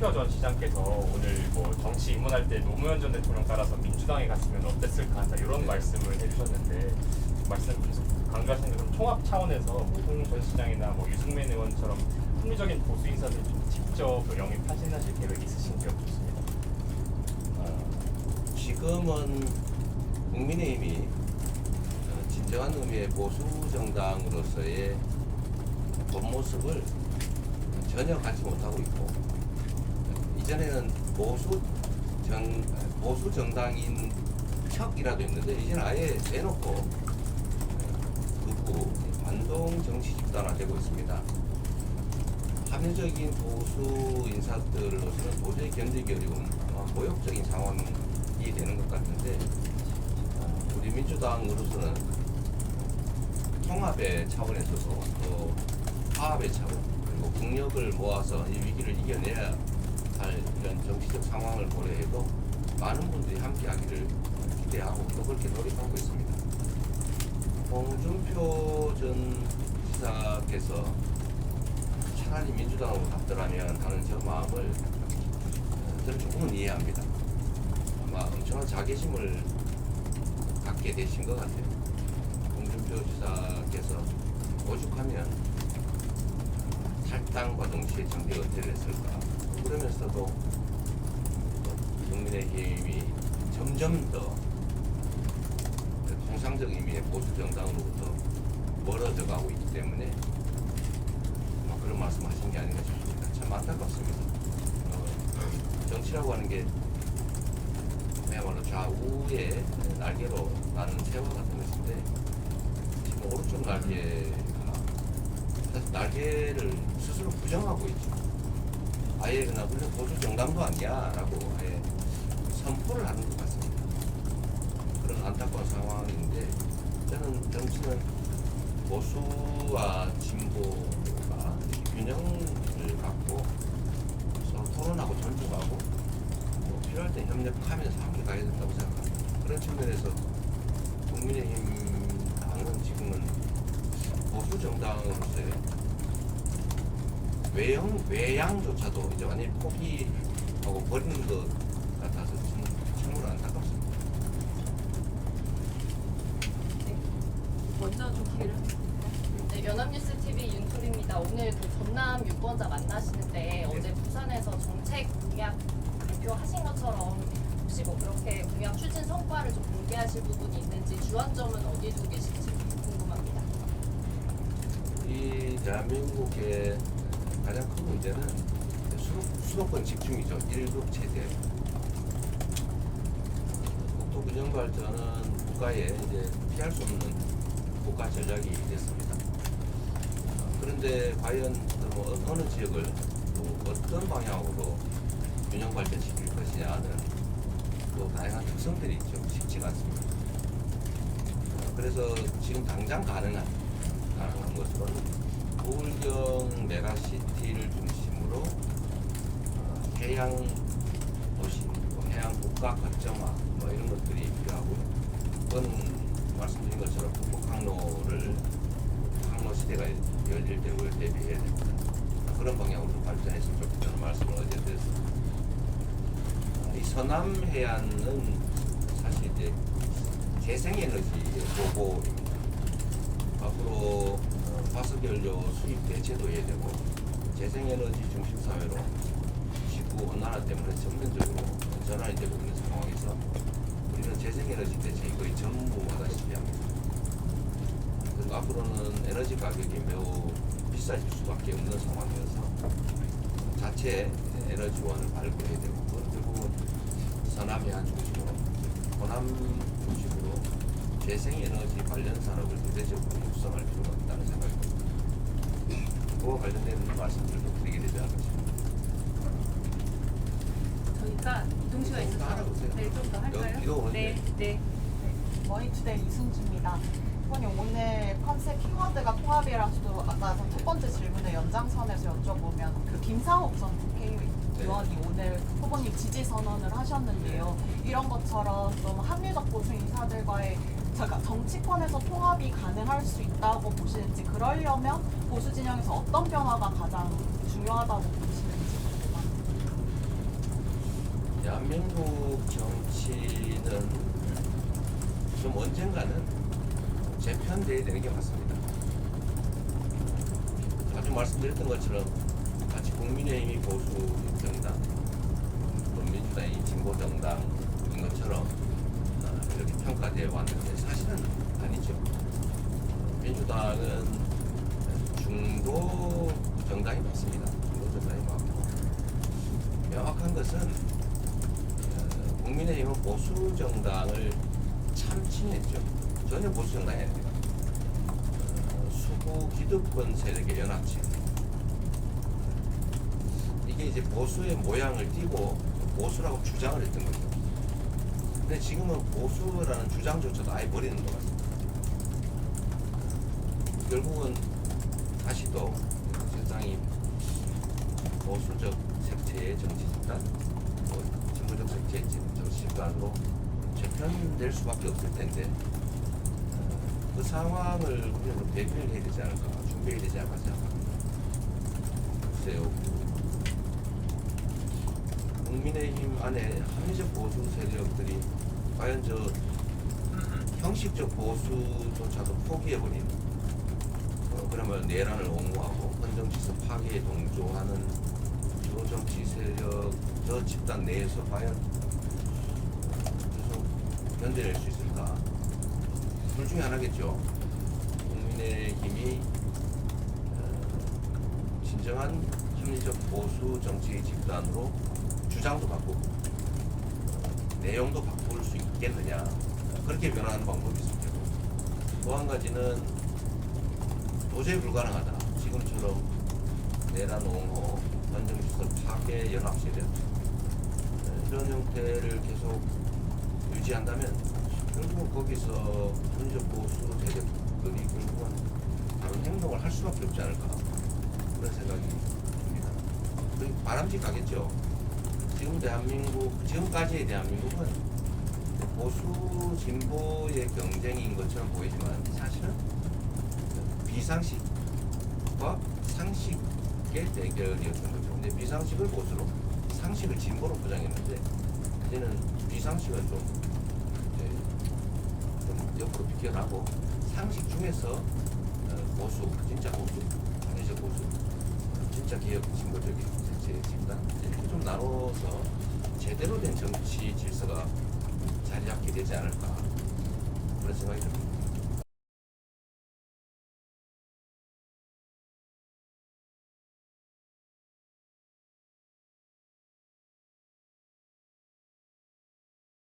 홍준표 전 시장께서 오늘 뭐 정치 입문할 때 노무현 전 대통령 따라서 민주당에 갔으면 어땠을까 한다 이런 말씀을 해주셨는데 말씀 계속 강조하신 것처럼 통합 차원에서 홍 전 시장이나 뭐 유승민 의원처럼 합리적인 보수 인사들 좀 직접 영입하시는 계획이 있으신지 여쭙습니다. 지금은 국민의힘이 진정한 의미의 보수 정당으로서의 본 모습을 전혀 갖지 못하고 있고, 이전에는 보수 정당인 척이라도 있는데 이제는 아예 대놓고 극우 반동 정치 집단화되고 있습니다. 합리적인 보수 인사들로서는 도저히 견디기 어려운 모욕적인 상황이 되는 것 같은데, 우리 민주당으로서는 통합의 차원에서도 또 화합의 차원, 그리고 국력을 모아서 이 위기를 이겨내야 할 이런 정치적 상황을 고려해도 많은 분들이 함께하기를 기대하고 또 그렇게 노력하고 있습니다. 홍준표 전 지사께서 차라리 민주당으로 갔더라면 하는 저 마음을 저는 조금은 이해합니다. 아마 엄청난 자괴심을 갖게 되신 것 같아요. 홍준표 지사께서 오죽하면 탈당과 동시에 정계 은퇴를 했을까. 그러면서도 국민의힘이 점점 더 통상적 의미의 보수 정당으로부터 멀어져 가고 있기 때문에 그런 말씀하신 게 아닌가 싶습니다. 참 안타깝습니다. 정치라고 하는 게 그야말로 좌우의 날개로 나는 새와 같은 것인데, 지금 오른쪽 날개가 사실 날개를 스스로 부정하고 있죠. 아예 그냥 우리는 보수 정당도 아니야라고 아예 선포를 하는 것 같습니다. 그런 안타까운 상황인데, 저는 정치는 보수와 진보가 균형을 갖고 서로 토론하고 존중하고 뭐 필요할 때 협력하면서 함께 가야 된다고 생각합니다. 그런 측면에서 국민의힘 당은 지금은 보수 정당으로서의 외양조차도 이제 완전히 포기하고 버리는 것 같아서 참으로 안타깝습니다. 먼저 좀 기회를. 네, 연합뉴스 TV 윤토리입니다. 오늘 그 전남 유권자 만나시는데 어제 부산에서 정책 공약 발표하신 것처럼 혹시 뭐 그렇게 공약 추진 성과를 좀 공개하실 부분이 있는지, 주안점은 어디에 두고 계실지 궁금합니다. 이 대한민국의 가장 큰 문제는 수도권 집중이죠. 일국 체제. 국토 균형 발전은 국가에 이제 피할 수 없는 국가 전략이 됐습니다. 그런데 과연 뭐 어느 지역을 또 어떤 방향으로 균형 발전시킬 것이냐는 또 다양한 특성들이 있죠. 쉽지가 않습니다. 그래서 지금 당장 가능한 것으로는 부울경 메가시티를 중심으로 해양 도시, 해양 국가 거점화 뭐 이런 것들이 필요하고, 그건 말씀드린 것처럼 북한로 시대가 열릴 때 우리가 대비해야 됩니다. 그런 방향으로 발전했으면 좋겠다는 말씀을 어제 드렸습니다. 이 서남 해안은 사실 이제 재생에너지의 보고입니다. 앞으로 가스연료 수입 대체도 해야 되고, 재생에너지 중심 사회로 지구 온난화 때문에 전면적으로 전환이 되고 있는 상황에서 우리는 재생에너지 대체 거의 전무하다시피 합니다. 그리고 앞으로는 에너지 가격이 매우 비싸질 수밖에 없는 상황이어서 자체 에너지원을 발굴해야 되고, 그건 결국은 서남해안 중심으로, 호남 중심으로 재생에너지 관련 산업을 대대적으로 육성할 필요가 있다는 생각입니다. 그와 관련된 말씀들을 드리게 되지 않을까 싶습니다. 저희가 이동시가 있어서 네, 좀 더 할까요? 네. 머니투데이 이순주입니다. 후보님, 오늘 컨셉 키워드가 통합이라서도 아까 첫 번째 질문의 연장선에서 여쭤보면 그 김상욱 전 국회의원이 오늘 후보님 지지 선언을 하셨는데요. 이런 것처럼 좀 합리적 보수 인사들과의 정치권에서 통합이 가능할 수 있다고 보시는지, 그러려면 보수 진영에서 어떤 변화가 가장 중요하다고 보시는지 궁금합니다. 대한민국 정치는 좀 언젠가는 재편돼야 되는 게 맞습니다. 자주 말씀드렸던 것처럼 마치 국민의힘이 보수 정당, 또 민주당이 진보 정당인 것처럼 이렇게 평가되어 왔는데 사실은 아니죠. 민주당은 중도 정당이 맞습니다. 중도 정당이 맞고 명확한 것은 국민의힘은 보수 정당을 참칭했죠. 전혀 보수 정당이 아닙니다. 수구 기득권 세력의 연합체. 이게 이제 보수의 모양을 띠고 보수라고 주장을 했던 거죠. 근데 지금은 보수라는 주장조차도 아예 버리는 것 같습니다. 결국은 다시 또 세상이 보수적 색채의 정치 집단, 진보적 색채의 정치 집단으로 재편될 수밖에 없을 텐데 그 상황을 우리는 대비를 해야 되지 않을까, 준비해야 되지 않을까 생각합니다. 글쎄요, 국민의힘 안에 합리적 보수 세력들이 과연 저 형식적 보수조차도 포기해버린 그러면 내란을 옹호하고 헌정질서 파괴에 동조하는 주로 정치 세력 저 집단 내에서 과연 계속 견뎌낼 수 있을까? 둘 중에 하나겠죠. 국민의힘이 진정한 합리적 보수 정치 집단으로 주장도 바꾸고 내용도 바꿀 수 있겠느냐, 그렇게 변화하는 방법이 있을 테고, 또 한 가지는 도저히 불가능하다, 지금처럼 내란 옹호, 헌정질서 파괴 연합세력 이런 형태를 계속 유지한다면 결국은 거기서 합리적 보수 세력들이 결국은 다른 행동을 할 수밖에 없지 않을까, 그런 생각이 듭니다. 바람직하겠죠. 지금 대한민국, 지금까지의 대한민국은 보수 진보의 경쟁인 것처럼 보이지만 사실은 비상식과 상식의 대결이었던 거죠. 근데 비상식을 보수로, 상식을 진보로 포장했는데 이제는 비상식은 좀 옆으로 비껴나고 상식 중에서 보수, 진짜 보수, 합리적 보수, 진짜 개혁 진보적인 정치 집단 이렇게 좀 나눠서 제대로 된 정치 질서가 자리 잡게 되지 않을까, 그런 생각이 듭니다.